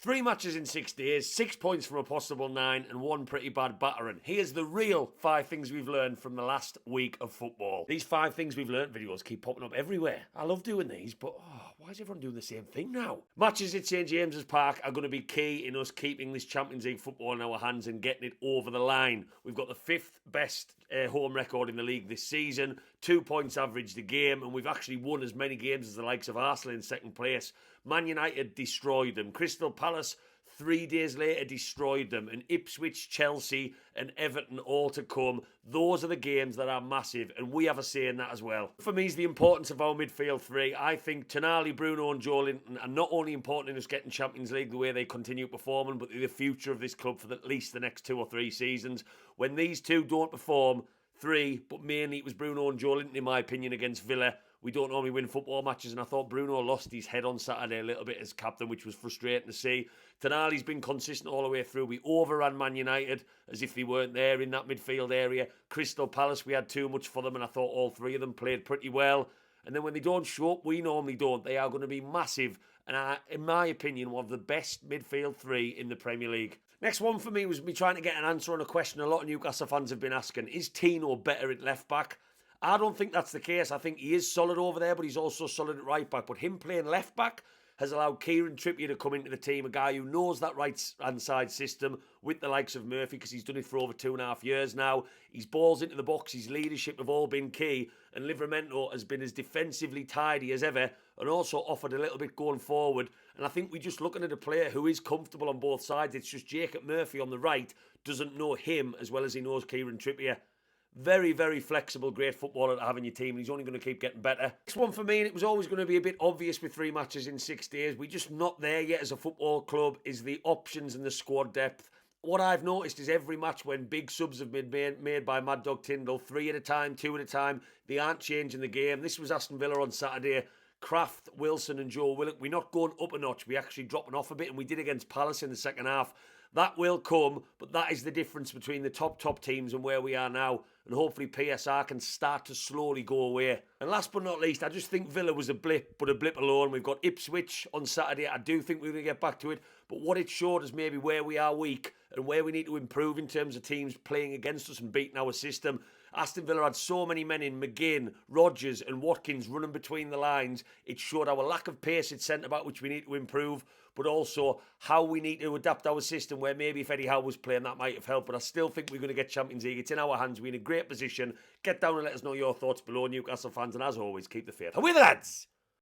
3 matches in 6 days, 6 points from a possible 9, and 1 pretty bad battering. Here's the real 5 things we've learned from the last week of football. These 5 things we've learned videos keep popping up everywhere. I love doing these, but why is everyone doing the same thing now? Matches at St James's Park are going to be key in us keeping this Champions League football in our hands and getting it over the line. We've got the 5th best home record in the league this season, 2 points averaged a game, and we've actually won as many games as the likes of Arsenal in second place. Man United destroyed them. Crystal Palace 3 days later destroyed them, and Ipswich, Chelsea and Everton all to come. Those are the games that are massive, and we have a say in that as well. For me, is the importance of our midfield three. I think Tonali, Bruno and Joe Linton are not only important in us getting Champions League the way they continue performing, but they're the future of this club for at least the next 2 or 3 seasons. When these two don't perform, 3, but mainly it was Bruno and Joe Linton in my opinion against Villa. We don't normally win football matches, and I thought Bruno lost his head on Saturday a little bit as captain, which was frustrating to see. Tonali's been consistent all the way through. We overran Man United as if they weren't there in that midfield area. Crystal Palace, we had too much for them, and I thought all 3 of them played pretty well. And then when they don't show up, we normally don't. They are going to be massive, and in my opinion, one of the best midfield 3 in the Premier League. Next one for me was me trying to get an answer on a question a lot of Newcastle fans have been asking. Is Tino better at left back? I don't think that's the case. I think he is solid over there, but he's also solid at right back. But him playing left back has allowed Kieran Trippier to come into the team, a guy who knows that right-hand side system with the likes of Murphy, because he's done it for over 2.5 years now. His balls into the box, his leadership have all been key, and Livramento has been as defensively tidy as ever and also offered a little bit going forward. And I think we're just looking at a player who is comfortable on both sides. It's just Jacob Murphy on the right doesn't know him as well as he knows Kieran Trippier. Very, very flexible, great footballer to have in your team, and he's only going to keep getting better. Next one for me, and it was always going to be a bit obvious with 3 matches in 6 days. We're just not there yet as a football club, is the options and the squad depth. What I've noticed is every match when big subs have been made by Mad Dog Tyndall, 3 at a time, 2 at a time, they aren't changing the game. This was Aston Villa on Saturday. Kraft, Wilson and Joe Willock, we're not going up a notch, we're actually dropping off a bit, and we did against Palace in the second half. That will come, but that is the difference between the top teams and where we are now. And hopefully PSR can start to slowly go away. And last but not least, I just think Villa was a blip, but a blip alone. We've got Ipswich on Saturday. I do think we're going to get back to it. But what it showed is maybe where we are weak and where we need to improve in terms of teams playing against us and beating our system. Aston Villa had so many men in, McGinn, Rodgers and Watkins running between the lines. It showed our lack of pace at centre-back, which we need to improve, but also how we need to adapt our system, where maybe if Eddie Howe was playing, that might have helped. But I still think we're going to get Champions League. It's in our hands. We're in a great position. Get down and let us know your thoughts below, Newcastle fans. And as always, keep the faith. Away the lads!